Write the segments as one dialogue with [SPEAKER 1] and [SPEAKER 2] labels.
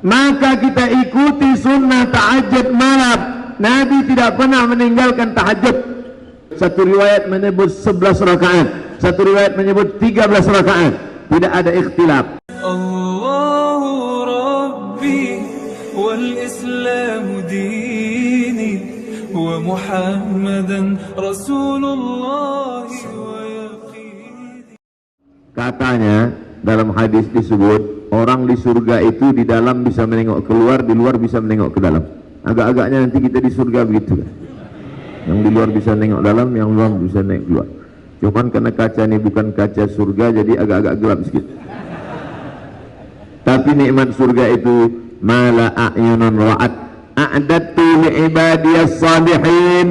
[SPEAKER 1] Maka kita ikuti sunnah tahajud malam. Nabi tidak pernah meninggalkan tahajud. Satu riwayat menyebut 11 rakaat, satu riwayat menyebut 13 rakaat. Tidak ada ikhtilaf.
[SPEAKER 2] Allahu Rabbi wal Islam dini wa Muhammadan Rasulullah wa yaqini. Katanya dalam hadis disebut orang di surga itu di dalam bisa menengok keluar, di luar bisa menengok ke dalam. Agak-agaknya nanti kita di surga begitu kan. Yang di luar bisa nengok dalam, yang luar bisa nengok keluar. Cuman karena kaca ini bukan kaca surga, jadi agak-agak gelap sedikit. Tapi nikmat surga itu mala a'yunun ra'at a'dadtu li'ibadiyas salihin.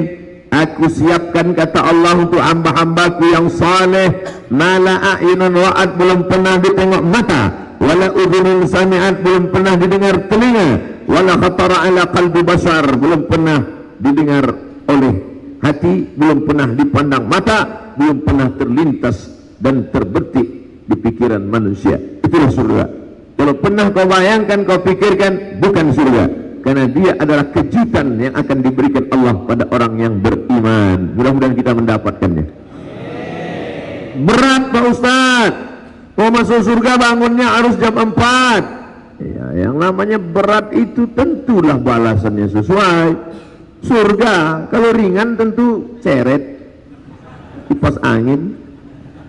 [SPEAKER 2] Aku siapkan, kata Allah, untuk hamba-hambaku yang saleh, mala a'yunun ra'at, belum pernah ditengok mata, wala udhunun sami'at, belum pernah didengar telinga, wala khatara ala qalbi bashar, belum pernah didengar oleh hati, belum pernah dipandang mata, belum pernah terlintas dan terbetik di pikiran manusia. Itulah surga. Kalau pernah kau bayangkan, kau pikirkan, bukan surga, karena dia adalah kejutan yang akan diberikan Allah pada orang yang beriman. Mudah-mudahan kita mendapatkannya. Berat Pak Ustaz, mau masuk surga bangunnya harus jam 4. Ya, yang namanya berat itu tentulah balasannya sesuai. Surga kalau ringan tentu seret, kipas angin.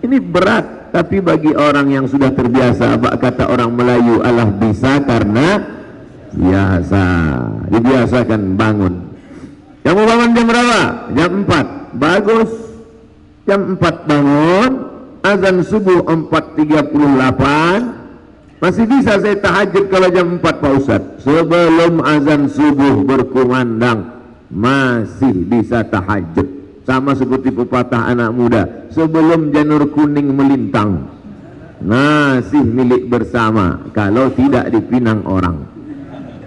[SPEAKER 2] Ini berat, tapi bagi orang yang sudah terbiasa, kata orang Melayu, Allah bisa karena biasa. Dibiasakan bangun. Kamu bangun jam berapa? Jam 4. Bagus. Jam 4 bangun, azan subuh 4.38. Masih bisa saya tahajud kalau jam 4 Pak Ustaz. Sebelum azan subuh berkumandang masih bisa tahajud. Sama seperti pepatah anak muda, sebelum janur kuning melintang masih milik bersama, kalau tidak dipinang orang.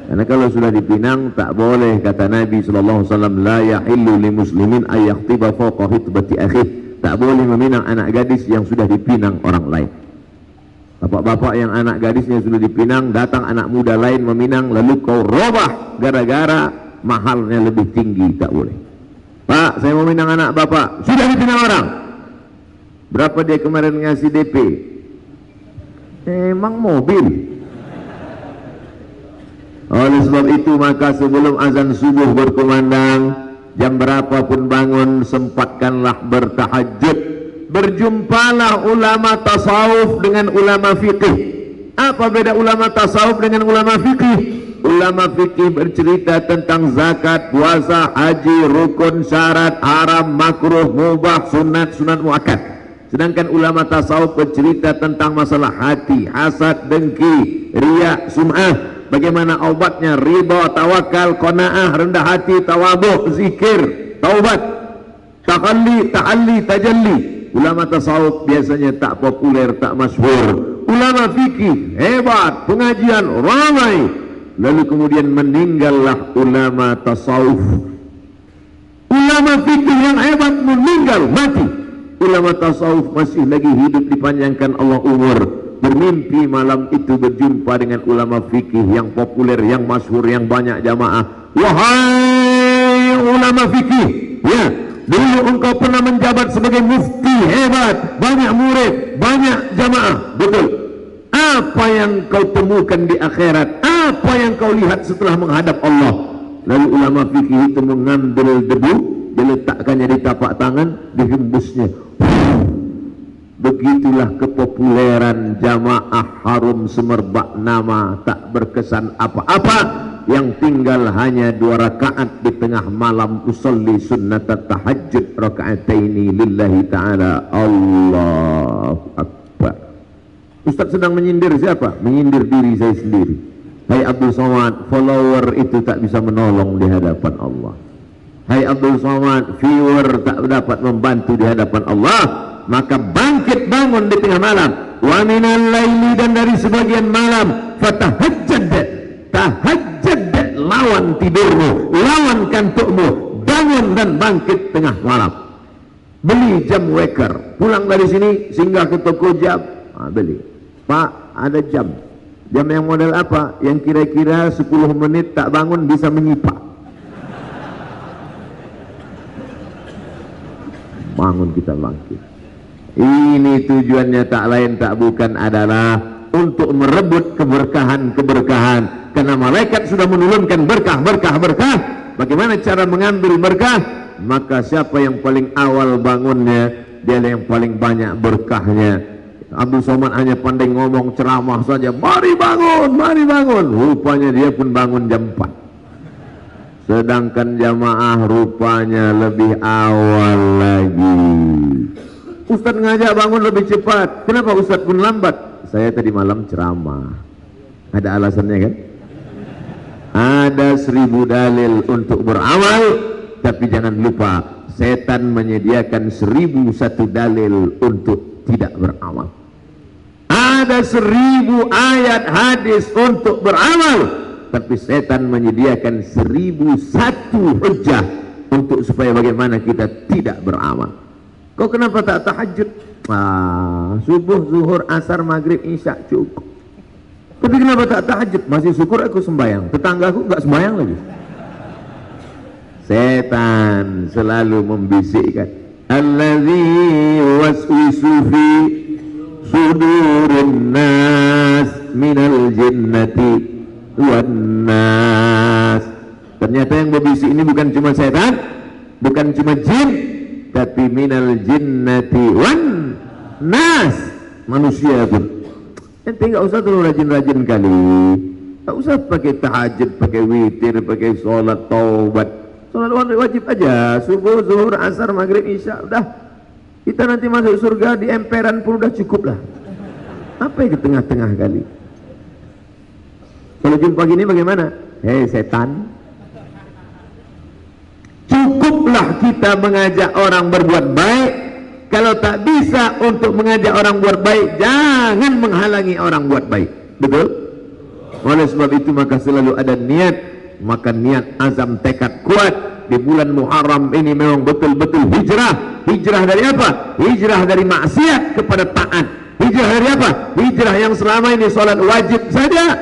[SPEAKER 2] Karena kalau sudah dipinang tak boleh, kata Nabi sallallahu alaihi wasallam, la yahillu li muslimin ay yakhtiba fawqa khitbati akhih. Tak boleh meminang anak gadis yang sudah dipinang orang lain. Bapak-bapak yang anak gadisnya sudah dipinang, datang anak muda lain meminang, lalu kau robah gara-gara mahalnya lebih tinggi, tak boleh. Pak, saya mau minang anak bapak, sudah dipinang orang. Berapa dia kemarin ngasih DP? Emang mobil. Oleh sebab itu, maka sebelum azan subuh berkumandang, jam berapapun bangun, sempatkanlah bertahajud. Berjumpalah ulama tasawuf dengan ulama fikih. Apa beda ulama tasawuf dengan ulama fikih? Ulama fikih bercerita tentang zakat, puasa, haji, rukun, syarat, haram, makruh, mubah, sunat, sunat muakkad. Sedangkan ulama tasawuf bercerita tentang masalah hati, hasad, dengki, riya, sum'ah. Bagaimana obatnya? Ridha, tawakal, qanaah, rendah hati, tawadhu, zikir, taubat, tahalli, ta'alli, tajalli. Ulama tasawuf biasanya tak populer, tak masyhur. Ulama fikih hebat, pengajian ramai. Lalu kemudian meninggallah ulama tasawuf. Ulama fikih yang hebat meninggal, mati. Ulama tasawuf masih lagi hidup, dipanjangkan Allah umur. Bermimpi malam itu berjumpa dengan ulama fikih yang populer, yang masyhur, yang banyak jamaah. Wahai ulama fikih, ya, dulu engkau pernah menjabat sebagai mufti hebat, banyak murid, banyak jamaah, betul. Apa yang kau temukan di akhirat? Apa yang kau lihat setelah menghadap Allah? Lalu ulama fikih itu mengambil debu, diletakkannya di tapak tangan, dihembusnya. Begitulah kepopuleran jamaah harum semerbak nama, tak berkesan apa-apa. Yang tinggal hanya 2 rakaat di tengah malam, usolli sunnat tahajud raka'ataini lillahi ta'ala. Allahu Akbar. Ustaz sedang menyindir siapa? Menyindir diri saya sendiri. Hai Abdul Somad, follower itu tak bisa menolong di hadapan Allah. Hai Abdul Somad, viewer tak dapat membantu di hadapan Allah. Maka bangkit bangun di tengah malam. Wa minal laili, dan dari sebagian malam. Fatahajjad, tahajjad, lawan tidurmu, lawan kantukmu. Bangun dan bangkit tengah malam. Beli jam waker. Pulang dari sini singgah ke toko jam, beli. Pak, ada jam. Jam yang model apa? Yang kira-kira 10 menit tak bangun bisa menyipak. Bangun kita bangkit. Ini tujuannya tak lain tak bukan adalah untuk merebut keberkahan-keberkahan. Karena malaikat sudah menurunkan berkah. Bagaimana cara mengambil berkah? Maka siapa yang paling awal bangunnya, dia yang paling banyak berkahnya. Abdul Somad hanya pandai ngomong ceramah saja, mari bangun. Rupanya dia pun bangun jam 4. Sedangkan jamaah rupanya lebih awal lagi. Ustaz ngajak bangun lebih cepat. Kenapa Ustaz pun lambat? Saya tadi malam ceramah. Ada alasannya kan? Ada 1000 dalil untuk beramal, tapi jangan lupa setan menyediakan 1001 dalil untuk tidak beramal. Ada 1000 ayat hadis untuk beramal, tapi setan menyediakan 1001 hujah untuk supaya bagaimana kita tidak beramal. Kau kenapa tak tahajud? Subuh, zuhur, asar, maghrib, isya cukup. Tapi kenapa tak tahajud? Masih syukur aku sembahyang. Tetanggaku enggak sembahyang lagi. Setan selalu membisikkan, allazi waswisu fi sudurin nas minal jinnati wan nas. Ternyata yang berbisik ini bukan cuma setan, bukan cuma jin, tapi minal jinnati wan nas, manusia pun. Ente enggak usah terlalu rajin-rajin kali. Enggak usah pakai tahajud, pakai witir, pakai sholat taubat. Sholat wajib aja, subuh, zuhur, asar, maghrib, isya, udah. Kita nanti masuk surga di emperan pun udah cukup lah. Apa yang di tengah-tengah kali? Kalau jumpa gini bagaimana? Hei setan, cukuplah kita mengajak orang berbuat baik. Kalau tak bisa untuk mengajak orang buat baik, jangan menghalangi orang buat baik. Betul? Oleh sebab itu maka selalu ada niat. Maka niat, azam, tekad kuat. Di bulan Muharram ini memang betul-betul hijrah. Hijrah dari apa? Hijrah dari maksiat kepada taat. Hijrah dari apa? Hijrah yang selama ini solat wajib saja,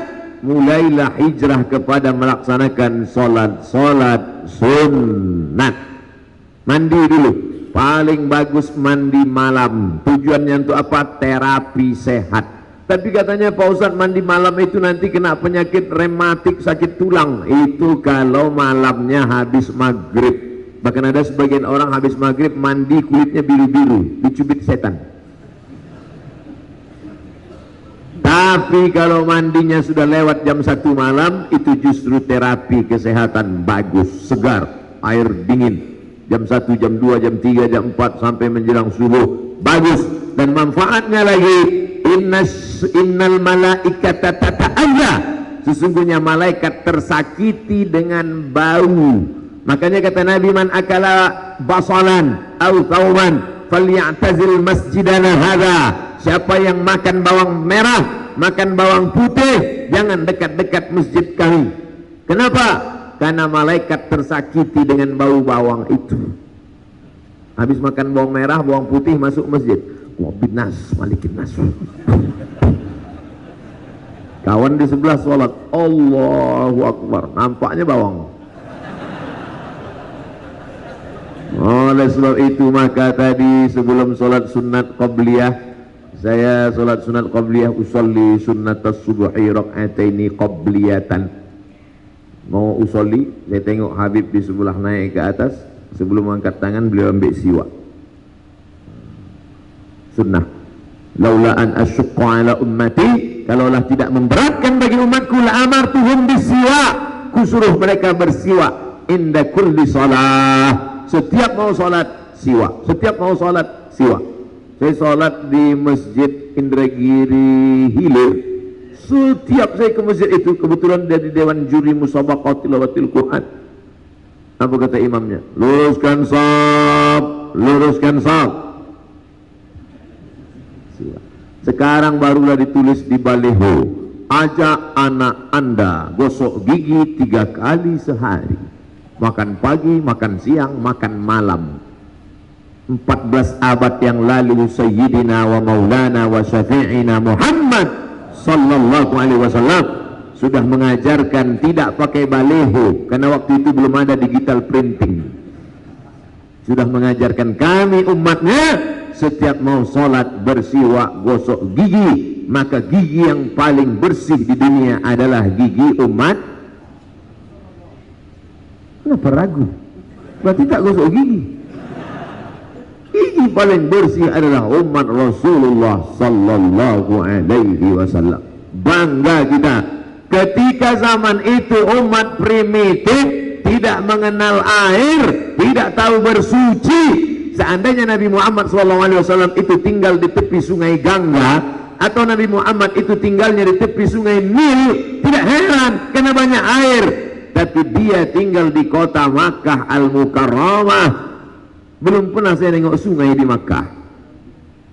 [SPEAKER 2] mulailah hijrah kepada melaksanakan solat sunnat. Mandi dulu. Paling bagus mandi malam. Tujuannya untuk apa? Terapi sehat. Tapi katanya Pak Ustadz, mandi malam itu nanti kena penyakit rematik, sakit tulang. Itu kalau malamnya habis maghrib. Bahkan ada sebagian orang habis maghrib mandi kulitnya biru-biru, dicubit setan. Tapi kalau mandinya sudah lewat jam 1 malam, itu justru terapi kesehatan, bagus, segar, air dingin. Jam 1, jam 2, jam 3, jam 4 sampai menjelang subuh, bagus. Dan manfaatnya lagi, innal malaikata tata'ayya, sesungguhnya malaikat tersakiti dengan bau. Makanya kata Nabi, man akala basalan au thawman falyatazil masjidana hadha. Siapa yang makan bawang merah, makan bawang putih, jangan dekat-dekat masjid kami. Kenapa? Karena malaikat tersakiti dengan bau bawang itu. Habis makan bawang merah, bawang putih, masuk masjid, wabid nas, malikin nas. Kawan di sebelah sholat, Allahu Akbar, nampaknya bawang. Oleh sebab itu maka tadi sebelum sholat sunat qabliyah, saya sholat sunat qabliyah, usolli sunnatas subuhi rak'ataini qabliyatan. Mau usolli, saya tengok Habib di sebelah naik ke atas, sebelum angkat tangan beliau ambil siwak. Sunnah. Laula an asyqa ala ummati, kalaulah tidak memberatkan bagi umatku, la amartuhum bisiwak, kusuruh mereka bersiwak inda kulli salah. Setiap mau salat siwak, setiap mau salat siwak. Saya salat di Masjid Indragiri Hilir. Setiap saya ke masjid itu, kebetulan dari Dewan Juri Musabaqah Tilawatil Quran. Apa kata imamnya? Luruskan saf, luruskan saf. Sekarang barulah ditulis di baliho, ajak anak anda gosok gigi 3 kali sehari. Makan pagi, makan siang, makan malam. 14 abad yang lalu Sayyidina wa Maulana wa Syafi'ina Muhammad sallallahu alaihi wasallam sudah mengajarkan tidak pakai baleho, karena waktu itu belum ada digital printing. Sudah mengajarkan kami umatnya setiap mau sholat bersiwak gosok gigi, maka gigi yang paling bersih di dunia adalah gigi umat. Kenapa ragu? Berarti tak gosok gigi. Gigi paling bersih adalah umat Rasulullah sallallahu alaihi wasallam. Bangga kita. Ketika zaman itu umat primitif, tidak mengenal air, tidak tahu bersuci. Seandainya Nabi Muhammad SAW itu tinggal di tepi sungai Gangga, atau Nabi Muhammad itu tinggalnya di tepi sungai Nil, tidak heran karena banyak air. Tapi dia tinggal di kota Makkah Al-Mukarramah. Belum pernah saya tengok sungai di Makkah.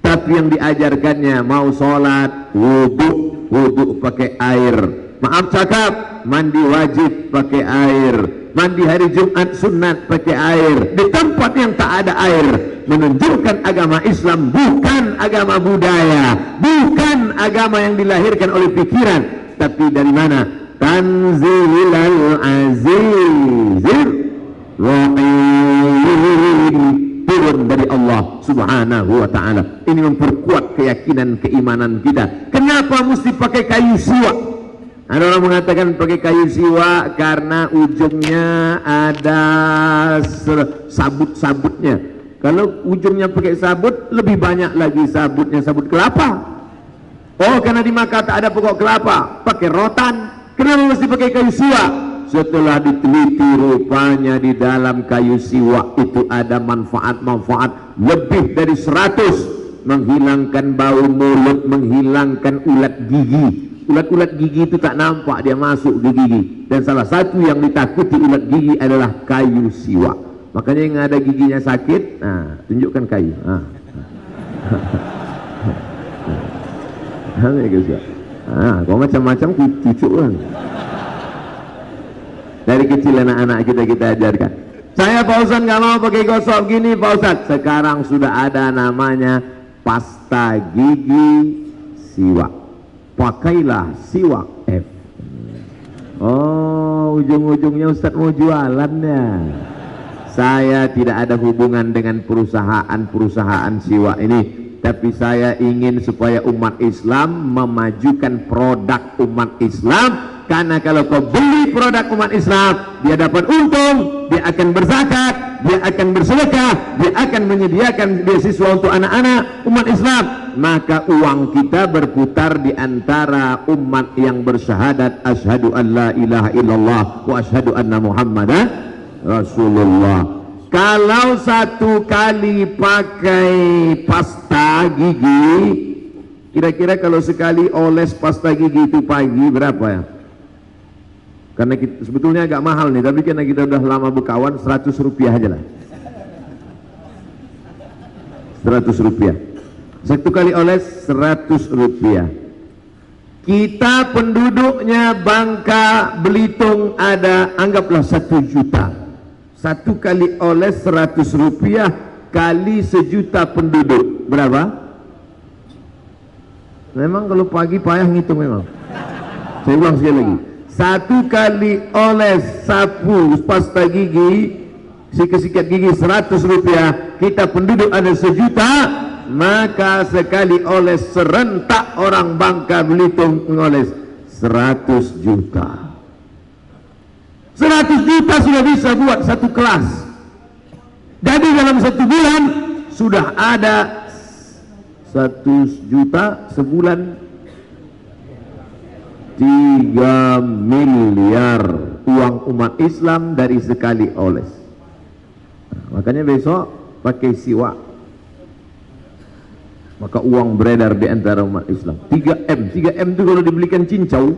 [SPEAKER 2] Tapi yang diajarkannya mau sholat, wudhu pakai air. Maaf cakap, mandi wajib pakai air, mandi hari Jumat sunat pakai air, di tempat yang tak ada air. Menunjukkan agama Islam bukan agama budaya, bukan agama yang dilahirkan oleh pikiran, tapi dari mana? Tanzilal azizir rahim, turun dari Allah subhanahu wa ta'ala. Ini memperkuat keyakinan keimanan kita. Kenapa mesti pakai kayu siwak? Ada orang mengatakan pakai kayu siwak karena ujungnya ada sabut-sabutnya. Kalau ujungnya pakai sabut, lebih banyak lagi sabutnya, sabut kelapa. Oh, karena di Makkah tak ada pokok kelapa, pakai rotan. Kenapa mesti pakai kayu siwak? Setelah diteliti, rupanya di dalam kayu siwak itu ada manfaat-manfaat lebih dari 100. Menghilangkan bau mulut, menghilangkan ulat gigi. Ulat-ulat gigi itu tak nampak, dia masuk ke gigi. Dan salah satu yang ditakuti ulat gigi adalah kayu siwak. Makanya yang ada giginya sakit, nah, tunjukkan kayu. Kalau macam-macam cucuk kan. Dari kecil anak-anak kita ajarkan. Saya Pak Ustaz nggak mau pakai gosok gini Pak Ustaz. Sekarang sudah ada namanya pasta gigi siwak. Pakailah siwak F. Oh, ujung-ujungnya Ustaz mau jualannya. Saya tidak ada hubungan dengan perusahaan siwak ini, tapi saya ingin supaya umat Islam memajukan produk umat Islam. Karena kalau kau beli produk umat Islam, dia dapat untung, dia akan berzakat, dia akan bersedekah, dia akan menyediakan beasiswa untuk anak-anak umat Islam. Maka uang kita berputar di antara umat yang bersyahadat asyhadu an la ilaha illallah wa asyhadu anna muhammadan rasulullah. Kalau satu kali pakai pasta gigi, kira-kira kalau sekali oles pasta gigi itu pagi berapa ya? Karena kita, sebetulnya agak mahal nih, tapi karena kita udah lama berkawan, 100 rupiah aja lah. 100 rupiah. Satu kali oles 100 rupiah. Kita penduduknya Bangka Belitung ada, anggaplah 1 juta. Satu kali oles 100 rupiah kali 1 juta penduduk. Berapa? Memang kalau pagi payah ngitung memang. Saya ulang sekali lagi. Satu kali oles sapu pasta gigi, sikat gigi 100 rupiah, kita penduduk ada 1 juta, maka sekali oles serentak orang Bangka Belitung mengoles 100 juta. 100 juta sudah bisa buat satu kelas. Jadi dalam 1 bulan sudah ada 1 juta sebulan 3 miliar uang umat Islam dari sekali oles. Nah, makanya besok pakai siwak, maka uang beredar di antara umat Islam. 3M itu kalau dibelikan cincau,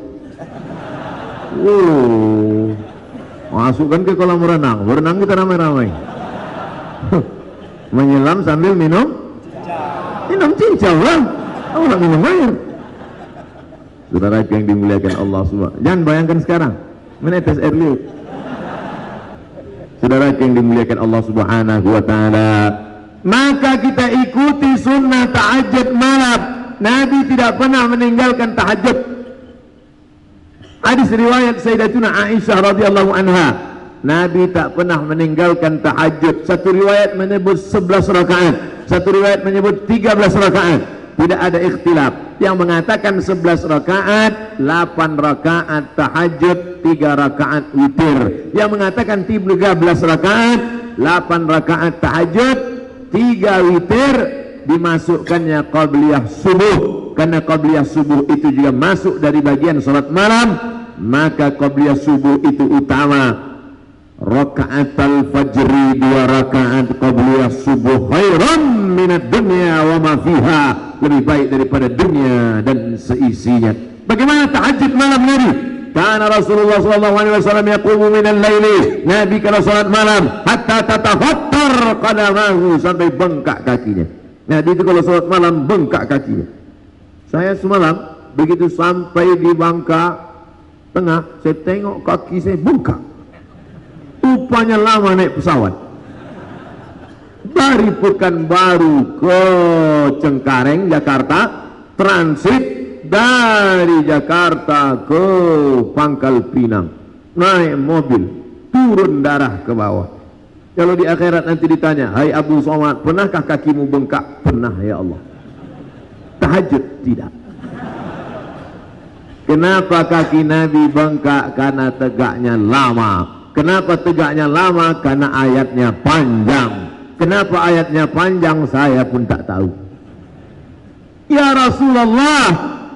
[SPEAKER 2] masukkan ke kolam berenang kita ramai-ramai. Menyelam sambil minum cincau lah. Orang minum air. Saudara yang dimuliakan Allah SWT, jangan bayangkan sekarang menetes air liur. Saudara yang dimuliakan Allah Subhanahu wa ta'ala, maka kita ikuti sunnah tahajud malam.
[SPEAKER 1] Nabi tidak pernah meninggalkan tahajud. Hadis riwayat Sayyidatuna Aisyah radhiyallahu anha, Nabi tak pernah meninggalkan tahajud. Satu riwayat menyebut 11 rakaat, satu riwayat menyebut 13 rakaat. Tidak ada ikhtilaf. Yang mengatakan 11 rakaat, 8 rakaat tahajud, 3 rakaat witir. Yang mengatakan 13 rakaat, 8 rakaat tahajud, 3 witir, dimasukkannya qabliyah subuh. Karena qabliyah subuh itu juga masuk dari bagian salat malam, maka qabliyah subuh itu utama. Rakaat al-fajri 2 rakaat qabliyah subuh khairan minad dunya wa ma fiha, lebih baik daripada dunia dan seisinya. Bagaimana tahajud malam Nabi? Karena Rasulullah SAW yaqumu minal laili, Nabi kalau salat malam hatta tatafattar qadamahu, sampai bengkak kakinya. Nabi itu kalau salat malam bengkak kakinya. Saya semalam begitu sampai di Bangka Tengah, saya tengok kaki saya bengkak. Rupanya lama naik pesawat dari Pekanbaru ke Cengkareng, Jakarta, transit dari Jakarta ke Pangkal Pinang, naik mobil, turun darah ke bawah. Kalau di akhirat nanti ditanya, hai Abu Somad, pernahkah kakimu bengkak? Pernah ya Allah. Tahajud tidak. Kenapa kaki Nabi bengkak? Karena tegaknya lama. Kenapa tegaknya lama? Karena ayatnya panjang. Kenapa ayatnya panjang? Saya pun tak tahu. Ya Rasulullah,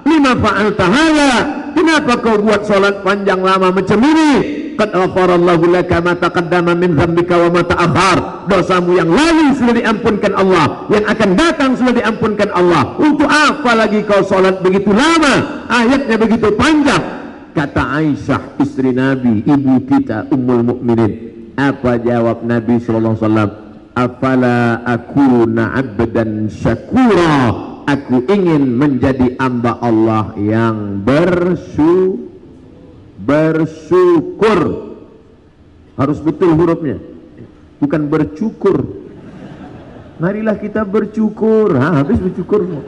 [SPEAKER 1] lima fa'alta hadza? Kenapa kau buat salat panjang lama macam ini? Qad ghafarallahu laka ma taqaddama min dzambika wa ma ta'akhkhar. Dosamu yang lalu sudah diampunkan Allah, yang akan datang sudah diampunkan Allah. Untuk apa lagi kau salat begitu lama? Ayatnya begitu panjang. Kata Aisyah, istri Nabi, ibu kita, Ummul Mukminin. Apa jawab Nabi sallallahu alaihi wasallam? Afala akuna abdan syakura. Aku ingin menjadi hamba Allah yang bersyukur. Harus betul hurufnya, bukan bercukur. Marilah kita bersyukur. Habis bersyukur.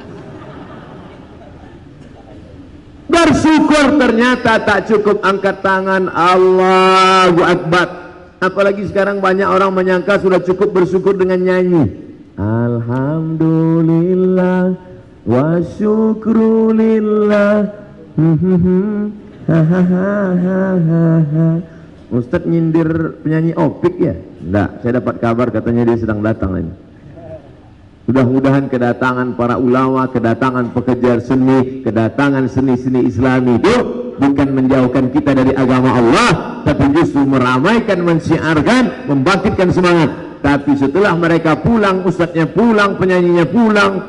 [SPEAKER 1] Bersyukur ternyata tak cukup angkat tangan Allahu Akbar. Apalagi sekarang banyak orang menyangka sudah cukup bersyukur dengan nyanyi. Alhamdulillah wa syukrulillah. Ustadz nyindir penyanyi opik ya? Enggak, saya dapat kabar katanya dia sedang datang ini. Mudah-mudahan kedatangan para ulama, kedatangan pekerja seni, kedatangan seni-seni Islami itu bukan menjauhkan kita dari agama Allah, tapi justru meramaikan, mensiarkan, membangkitkan semangat. Tapi setelah mereka pulang, ustadznya pulang, penyanyinya pulang,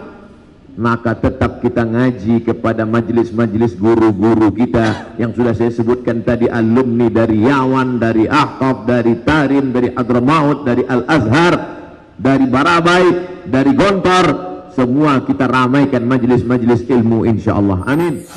[SPEAKER 1] maka tetap kita ngaji kepada majelis-majelis guru-guru kita yang sudah saya sebutkan tadi, alumni dari Yawan, dari Ahqaf, dari Tarim, dari Hadramaut, dari Al-Azhar, dari Barabai, dari Gontor, semua kita ramaikan majelis-majelis ilmu insyaallah. Amin.